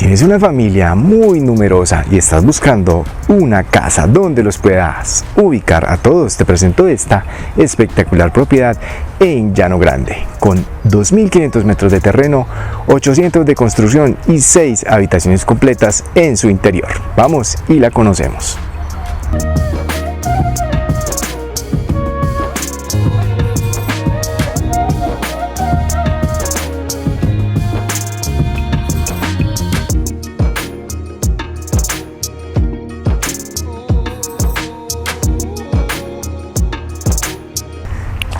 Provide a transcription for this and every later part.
Tienes una familia muy numerosa y estás buscando una casa donde los puedas ubicar a todos. Te presento esta espectacular propiedad en Llano Grande, con 2.500 metros de terreno, 800 de construcción y 6 habitaciones completas en su interior. Vamos y la conocemos.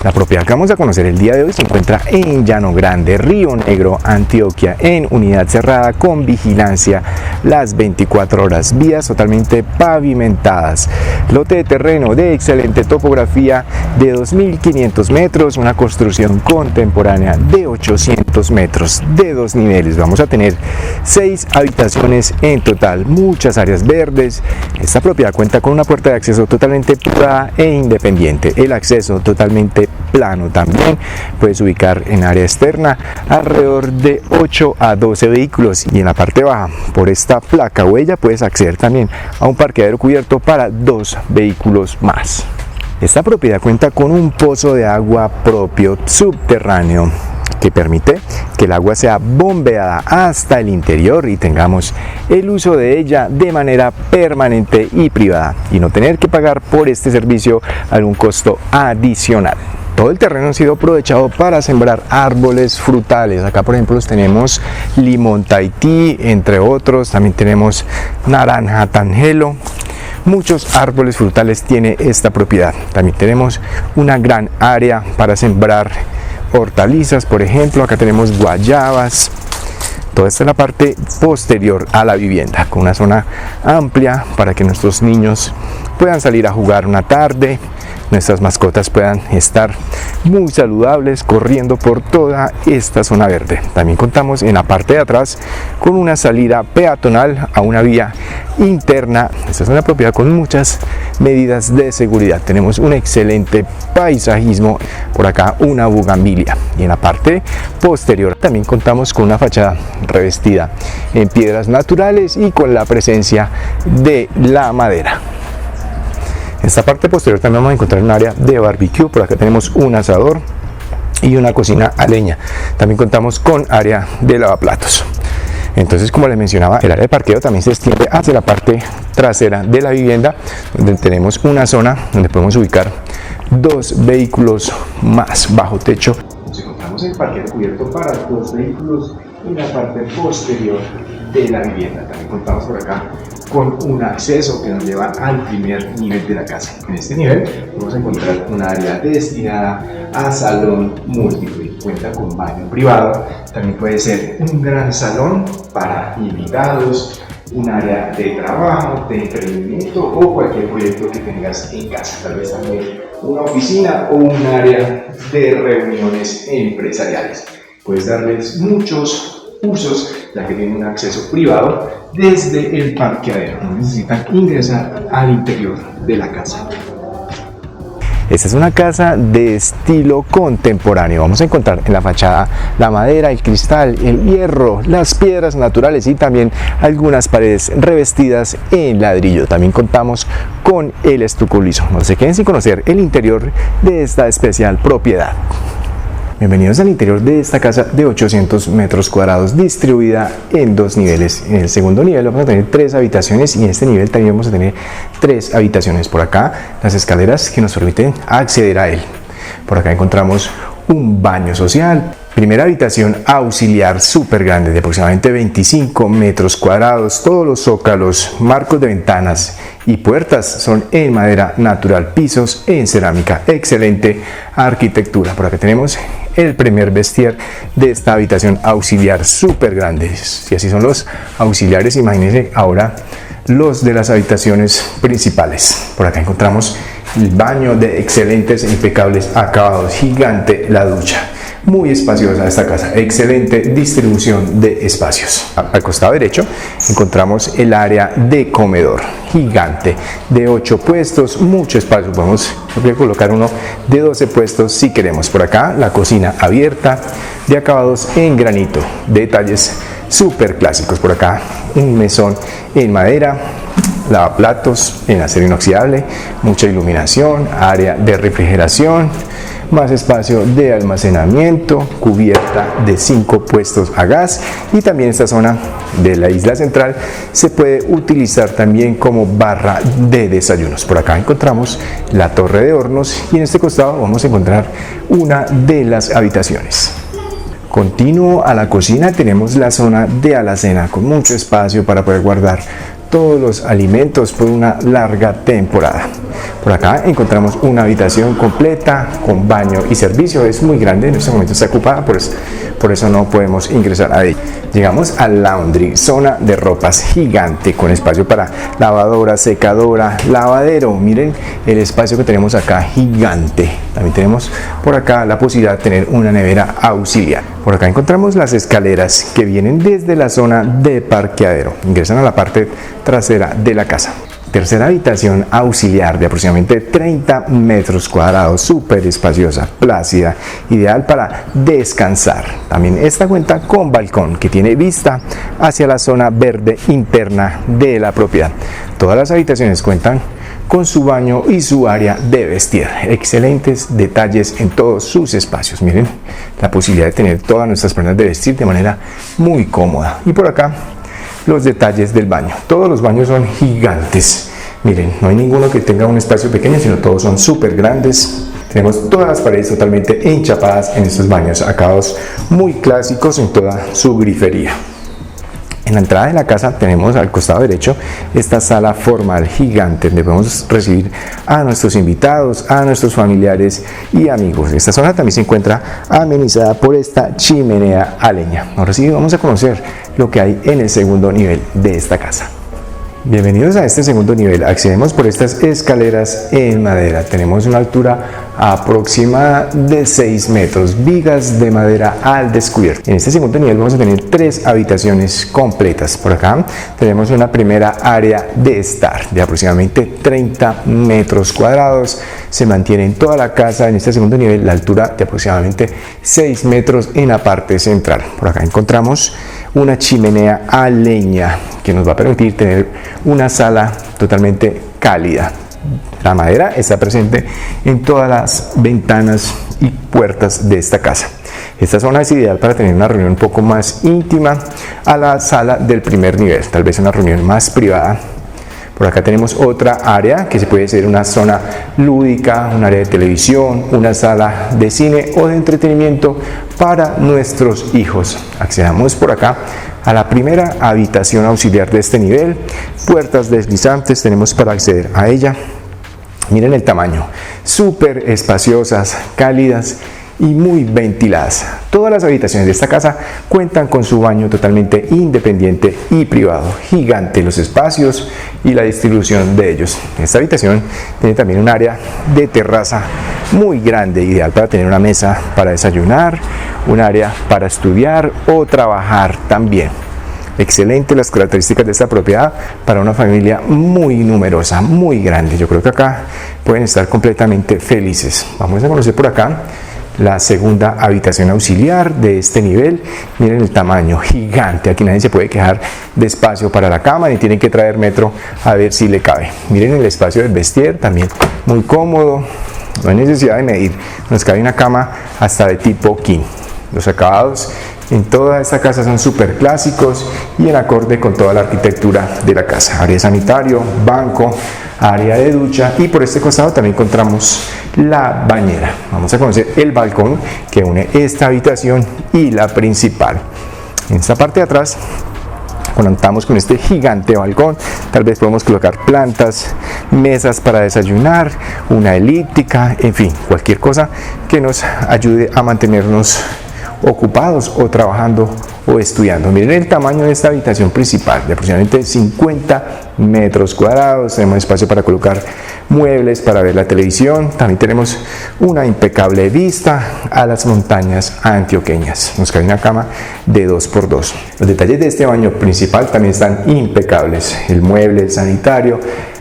La propiedad que vamos a conocer el día de hoy se encuentra en Llano Grande, Río Negro, Antioquia, en unidad cerrada con vigilancia las 24 horas, vías totalmente pavimentadas, lote de terreno de excelente topografía de 2.500 metros, una construcción contemporánea de 800 metros de 2 niveles. Vamos a tener 6 habitaciones en total, muchas áreas verdes. Esta propiedad cuenta con una puerta de acceso totalmente privada e independiente, el acceso totalmente plano. También puedes ubicar en área externa alrededor de 8 a 12 vehículos, y en la parte baja por esta placa huella puedes acceder también a un parqueadero cubierto para 2 vehículos más. Esta propiedad cuenta con un pozo de agua propio subterráneo que permite que el agua sea bombeada hasta el interior y tengamos el uso de ella de manera permanente y privada, y no tener que pagar por este servicio algún costo adicional. Todo el terreno ha sido aprovechado para sembrar árboles frutales. Acá, por ejemplo, tenemos limón Tahití, entre otros. También tenemos naranja Tangelo. Muchos árboles frutales tiene esta propiedad. También tenemos una gran área para sembrar hortalizas, por ejemplo. Acá tenemos guayabas. Toda esta es la parte posterior a la vivienda, con una zona amplia para que nuestros niños puedan salir a jugar una tarde, nuestras mascotas puedan estar muy saludables corriendo por toda esta zona verde. También contamos en la parte de atrás con una salida peatonal a una vía interna. Esta es una propiedad con muchas medidas de seguridad. Tenemos un excelente paisajismo, por acá una bugambilia, y en la parte posterior también contamos con una fachada revestida en piedras naturales y con la presencia de la madera. En esta parte posterior también vamos a encontrar un área de barbecue. Por acá tenemos un asador y una cocina a leña. También contamos con área de lavaplatos. Entonces, como les mencionaba, el área de parqueo también se extiende hacia la parte trasera de la vivienda, donde tenemos una zona donde podemos ubicar 2 vehículos más bajo techo. Nos encontramos el parqueo cubierto para 2 vehículos en la parte posterior de la vivienda. También contamos por acá con un acceso que nos lleva al primer nivel de la casa. En este nivel vamos a encontrar un área destinada a salón múltiple. Cuenta con baño privado. También puede ser un gran salón para invitados, un área de trabajo, de emprendimiento o cualquier proyecto que tengas en casa. Tal vez también una oficina o un área de reuniones empresariales. Puedes darles muchos usos, ya que tienen un acceso privado desde el parqueadero. No necesitan ingresar al interior de la casa. Esta es una casa de estilo contemporáneo. Vamos a encontrar en la fachada la madera, el cristal, el hierro, las piedras naturales y también algunas paredes revestidas en ladrillo. También contamos con el estuco liso. No se queden sin conocer el interior de esta especial propiedad. Bienvenidos al interior de esta casa de 800 metros cuadrados, distribuida en 2 niveles. En el segundo nivel vamos a tener 3 habitaciones, y en este nivel también vamos a tener 3 habitaciones. Por acá las escaleras que nos permiten acceder a él. Por acá encontramos un baño social. Primera habitación auxiliar súper grande, de aproximadamente 25 metros cuadrados. Todos los zócalos, marcos de ventanas y puertas son en madera natural, pisos en cerámica. Excelente arquitectura. Por acá tenemos el primer vestier de esta habitación auxiliar súper grande. Si así son los auxiliares, imagínense ahora los de las habitaciones principales. Por acá encontramos el baño de excelentes e impecables acabados. Gigante la ducha. Muy espaciosa esta casa, excelente distribución de espacios. Al costado derecho encontramos el área de comedor, gigante, de 8 puestos, mucho espacio. Podemos colocar uno de 12 puestos si queremos. Por acá la cocina abierta, de acabados en granito, detalles súper clásicos. Por acá un mesón en madera, lavaplatos en acero inoxidable, mucha iluminación, área de refrigeración, más espacio de almacenamiento, cubierta de 5 puestos a gas, y también esta zona de la isla central se puede utilizar también como barra de desayunos. Por acá encontramos la torre de hornos y en este costado vamos a encontrar una de las habitaciones. Continuo a la cocina tenemos la zona de alacena con mucho espacio para poder guardar todos los alimentos por una larga temporada. Por acá encontramos una habitación completa con baño y servicio. Es muy grande, en este momento está ocupada, por eso no podemos ingresar a ella. Llegamos al laundry, zona de ropas gigante con espacio para lavadora, secadora, lavadero. Miren el espacio que tenemos acá, gigante. También tenemos por acá la posibilidad de tener una nevera auxiliar. Por acá encontramos las escaleras que vienen desde la zona de parqueadero. Ingresan a la parte trasera de la casa. Tercera habitación auxiliar de aproximadamente 30 metros cuadrados, súper espaciosa, plácida, ideal para descansar. También esta cuenta con balcón que tiene vista hacia la zona verde interna de la propiedad. Todas las habitaciones cuentan con su baño y su área de vestir. Excelentes detalles en todos sus espacios. Miren la posibilidad de tener todas nuestras prendas de vestir de manera muy cómoda. Y por acá los detalles del baño. Todos los baños son gigantes. Miren, no hay ninguno que tenga un espacio pequeño, sino todos son súper grandes. Tenemos todas las paredes totalmente enchapadas en estos baños, acabados muy clásicos en toda su grifería. En la entrada de la casa tenemos al costado derecho esta sala formal gigante donde podemos recibir a nuestros invitados, a nuestros familiares y amigos. Esta zona también se encuentra amenizada por esta chimenea a leña. Ahora sí vamos a conocer lo que hay en el segundo nivel de esta casa. Bienvenidos a este segundo nivel. Accedemos por estas escaleras en madera. Tenemos una altura aproximada de 6 metros, vigas de madera al descubierto. En este segundo nivel vamos a tener 3 habitaciones completas. Por acá tenemos una primera área de estar de aproximadamente 30 metros cuadrados. Se mantiene en toda la casa en este segundo nivel la altura de aproximadamente 6 metros en la parte central. Por acá encontramos una chimenea a leña que nos va a permitir tener una sala totalmente cálida. La madera está presente en todas las ventanas y puertas de esta casa. Esta zona es ideal para tener una reunión un poco más íntima a la sala del primer nivel, tal vez una reunión más privada. Por acá tenemos otra área que se puede ser una zona lúdica, un área de televisión, una sala de cine o de entretenimiento para nuestros hijos. Accedamos por acá a la primera habitación auxiliar de este nivel. Puertas deslizantes tenemos para acceder a ella. Miren el tamaño, súper espaciosas, cálidas y muy ventiladas. Todas las habitaciones de esta casa cuentan con su baño totalmente independiente y privado. Gigante los espacios y la distribución de ellos. Esta habitación tiene también un área de terraza muy grande, ideal para tener una mesa para desayunar, un área para estudiar o trabajar también. Excelente las características de esta propiedad para una familia muy numerosa, muy grande. Yo creo que acá pueden estar completamente felices. Vamos a conocer por acá la segunda habitación auxiliar de este nivel. Miren el tamaño, gigante. Aquí nadie se puede quejar de espacio para la cama, ni tienen que traer metro a ver si le cabe. Miren el espacio del vestier, también muy cómodo. No hay necesidad de medir. Nos cabe una cama hasta de tipo king. Los acabados en toda esta casa son súper clásicos y en acorde con toda la arquitectura de la casa. Área de sanitario, banco, área de ducha y por este costado también encontramos la bañera. Vamos a conocer el balcón que une esta habitación y la principal. En esta parte de atrás contamos con este gigante balcón. Tal vez podemos colocar plantas, mesas para desayunar, una elíptica, en fin, cualquier cosa que nos ayude a mantenernos ocupados o trabajando o estudiando. Miren el tamaño de esta habitación principal, de aproximadamente 50 metros cuadrados. Tenemos espacio para colocar muebles para ver la televisión. También tenemos una impecable vista a las montañas antioqueñas. Nos cabe una cama de 2x2. Los detalles de este baño principal también están impecables. El mueble, el sanitario,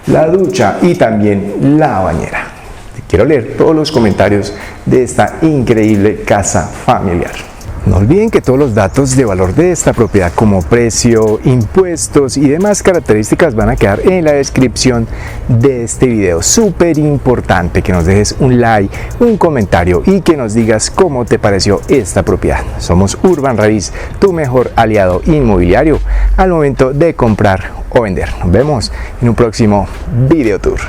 la ducha y también la bañera. Quiero leer todos los comentarios de esta increíble casa familiar. No olviden que todos los datos de valor de esta propiedad como precio, impuestos y demás características van a quedar en la descripción de este video. Súper importante que nos dejes un like, un comentario y que nos digas cómo te pareció esta propiedad. Somos Urban Raíz, tu mejor aliado inmobiliario al momento de comprar o vender. Nos vemos en un próximo video tour.